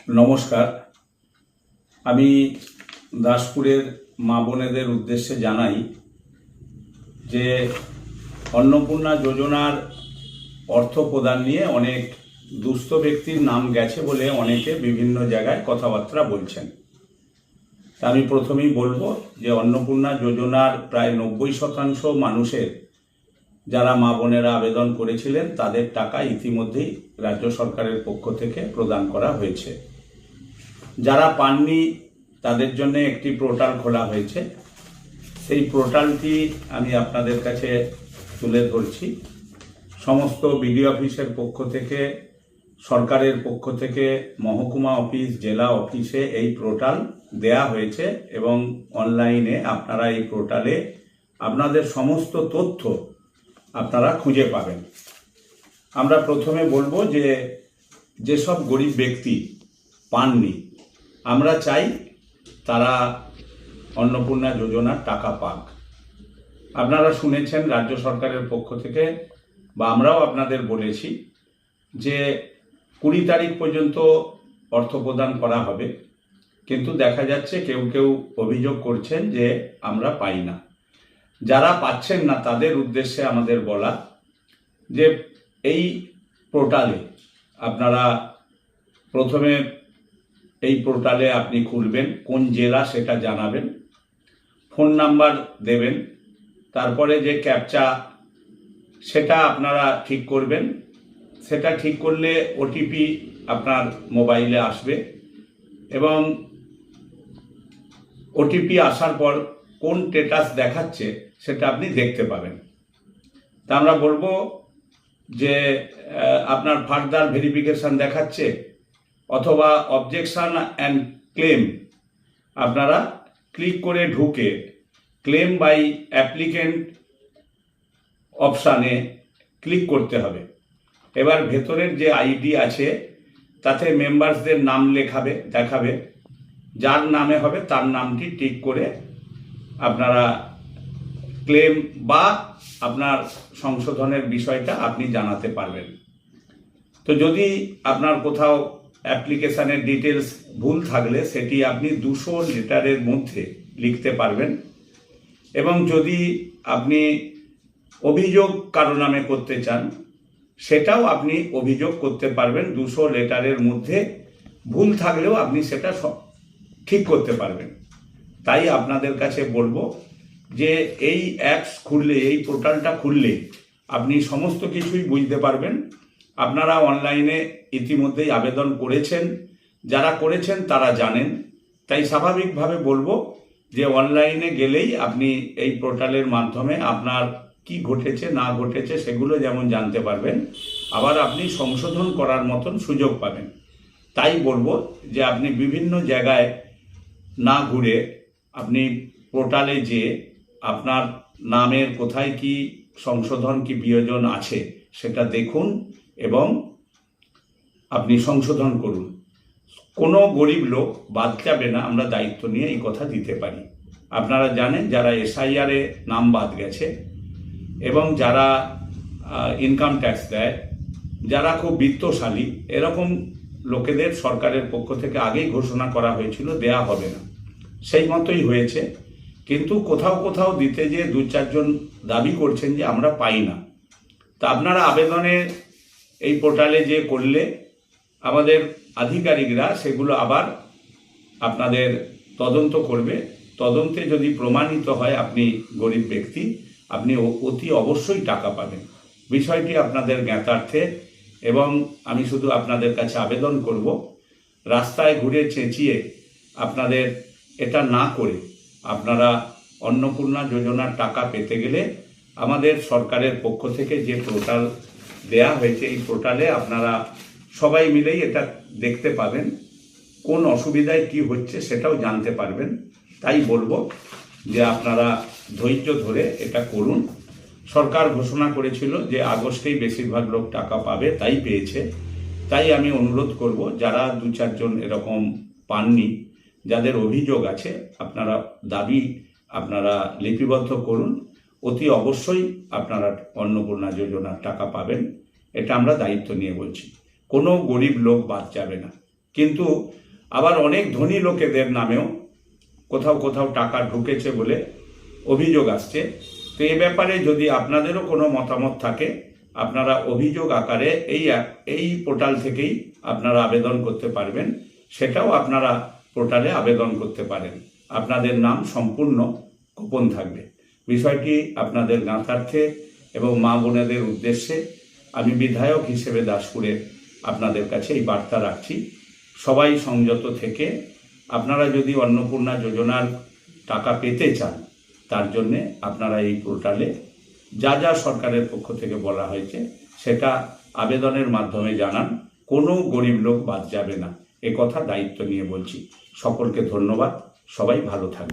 নমস্কার। আমি দাসপুরের মা বোনেদের উদ্দেশ্যে জানাই যে অন্নপূর্ণা যোজনার অর্থ প্রদান নিয়ে অনেক দুস্থ ব্যক্তির নাম গেছে বলে অনেকে বিভিন্ন জায়গায় কথাবার্তা বলছেন। তা আমি প্রথমেই বলবো যে অন্নপূর্ণা যোজনার প্রায় 90% মানুষের যারা মা বোনেরা আবেদন করেছিলেন তাদের টাকা ইতিমধ্যেই রাজ্য সরকারের পক্ষ থেকে প্রদান করা হয়েছে। যারা পাননি তাদের জন্য একটি পোর্টাল খোলা হয়েছে। সেই পোর্টালটি আমি আপনাদের কাছে তুলে ধরছি। সমস্ত বিডিও অফিসের পক্ষ থেকে, সরকারের পক্ষ থেকে, মহকুমা অফিস, জেলা অফিসে এই পোর্টাল দেয়া হয়েছে এবং অনলাইনে আপনারা এই পোর্টালে আপনাদের সমস্ত তথ্য আপনারা খুঁজে পাবেন। আমরা প্রথমে বলবো যে যেসব গরিব ব্যক্তি পাননি, আমরা চাই তারা অন্নপূর্ণা যোজনার টাকা পাক। আপনারা শুনেছেন রাজ্য সরকারের পক্ষ থেকে, বা আমরাও আপনাদের বলেছি যে 20 তারিখ পর্যন্ত অর্থ প্রদান করা হবে, কিন্তু দেখা যাচ্ছে কেউ কেউ অভিযোগ করছেন যে আমরা পাই না। যারা পাচ্ছেন না তাদের উদ্দেশ্যে আমাদের বলা যে এই পোর্টালে আপনারা প্রথমে এই পোর্টালে আপনি খুলবেন, কোন জেলা সেটা জানাবেন, ফোন নাম্বার দেবেন, তারপরে যে ক্যাপচা সেটা আপনারা ঠিক করবেন। সেটা ঠিক করলে ওটিপি আপনার মোবাইলে আসবে এবং ওটিপি আসার পর কোন স্ট্যাটাস দেখাচ্ছে সেটা আপনি দেখতে পাবেন। তা আমরা বলবো যে আপনার ফার্দার ভেরিফিকেশন দেখাচ্ছে অথবা অবজেকশন অ্যান্ড ক্লেম, আপনারা ক্লিক করে ঢুকে ক্লেম বাই অ্যাপ্লিকেন্ট অপশানে ক্লিক করতে হবে। এবার ভেতরের যে আইডি আছে তাতে মেম্বার্সদের নাম দেখাবে, যার নামে হবে তার নামটি টিক করে আপনারা ক্লেম বা আপনার সংশোধনের বিষয়টা আপনি জানাতে পারবেন। তো যদি আপনার কোথাও অ্যাপ্লিকেশানের ডিটেলস ভুল থাকলে সেটি আপনি 200 লেটারের মধ্যে লিখতে পারবেন এবং যদি আপনি অভিযোগ কারো নামে করতে চান সেটাও আপনি অভিযোগ করতে পারবেন। 200 লেটারের মধ্যে ভুল থাকলেও আপনি সেটা ঠিক করতে পারবেন। তাই আপনাদের কাছে বলবো যে এই অ্যাপস খুললে, এই পোর্টালটা খুললে আপনি সমস্ত কিছুই বুঝতে পারবেন। আপনারা অনলাইনে ইতিমধ্যেই আবেদন করেছেন, যারা করেছেন তারা জানেন। তাই স্বাভাবিকভাবে বলবো যে অনলাইনে গেলেই আপনি এই পোর্টালের মাধ্যমে আপনার কি ঘটেছে না ঘটেছে সেগুলো যেমন জানতে পারবেন, আবার আপনি সংশোধন করার মতন সুযোগ পাবেন। তাই বলবো যে আপনি বিভিন্ন জায়গায় না ঘুরে আপনি পোর্টালে যেয়ে আপনার নামের কোথায় কি সংশোধন কি বিয়োজন আছে সেটা দেখুন এবং আপনি সংশোধন করুন। কোনো গরিব লোক বাদ যাবে না, আমরা দায়িত্ব নিয়ে এই কথা দিতে পারি। আপনারা জানেন যারা এসআইআরে নাম বাদ গেছে এবং যারা ইনকাম ট্যাক্স দেয়, যারা খুব বিত্তশালী, এরকম লোকেদের সরকারের পক্ষ থেকে আগেই ঘোষণা করা হয়েছিল দেয়া হবে না, সেই মতোই হয়েছে। কিন্তু কোথাও কোথাও দিতে যে 2-4 জন দাবি করছেন যে আমরা পাই না। তা আপনারা আবেদনে এই পোর্টালে যে করলে আমাদের আধিকারিকরা সেগুলো আবার আপনাদের তদন্ত করবে। তদন্তে যদি প্রমাণিত হয় আপনি গরিব ব্যক্তি, আপনি অতি অবশ্যই টাকা পাবেন। বিষয়টি আপনাদের জ্ঞাতার্থে এবং আমি শুধু আপনাদের কাছে আবেদন করব, রাস্তায় ঘুরে চেঁচিয়ে আপনাদের এটা না করে আপনারা অন্নপূর্ণা যোজনার টাকা পেতে গেলে আমাদের সরকারের পক্ষ থেকে যে পোর্টাল দেয়া হয়েছে এই পোর্টালে আপনারা সবাই মিলেই এটা দেখতে পাবেন, কোন অসুবিধায় কি হচ্ছে সেটাও জানতে পারবেন। তাই বলবো যে আপনারা ধৈর্য ধরে এটা করুন। সরকার ঘোষণা করেছিল যে আগস্টেই বেশিরভাগ লোক টাকা পাবে, তাই পেয়েছে। তাই আমি অনুরোধ করব যারা 2-4 জন এরকম পাননি, যাদের অভিযোগ আছে, আপনারা দাবি আপনারা লিপিবদ্ধ করুন। অতি অবশ্যই আপনারা অন্নপূর্ণা যোজনার টাকা পাবেন, এটা আমরা দায়িত্ব নিয়ে বলছি। কোনো গরিব লোক বাদ যাবে না। কিন্তু আবার অনেক ধনী লোকেদের নামেও কোথাও কোথাও টাকা ঢুকেছে বলে অভিযোগ আসছে। তো এ ব্যাপারে যদি আপনাদেরও কোনো মতামত থাকে, আপনারা অভিযোগ আকারে এই পোর্টাল থেকেই আপনারা আবেদন করতে পারবেন। সেটাও আপনারা পোর্টালে আবেদন করতে পারেন। আপনাদের নাম সম্পূর্ণ গোপন থাকবে। বিষয়টি আপনাদের জ্ঞাতার্থে এবং মা বোনেদের উদ্দেশ্যে আমি বিধায়ক হিসেবে দাসপুরে আপনাদের কাছে এই বার্তা রাখছি। সবাই সংযত থেকে আপনারা যদি অন্নপূর্ণা যোজনার টাকা পেতে চান, তার জন্যে আপনারা এই পোর্টালে যা যা সরকারের পক্ষ থেকে বলা হয়েছে সেটা আবেদনের মাধ্যমে জানান। কোনো গরিব লোক বাদ যাবে না, এ কথা দায়িত্ব নিয়ে বলছি। সকলকে ধন্যবাদ। সবাই ভালো থাকবে।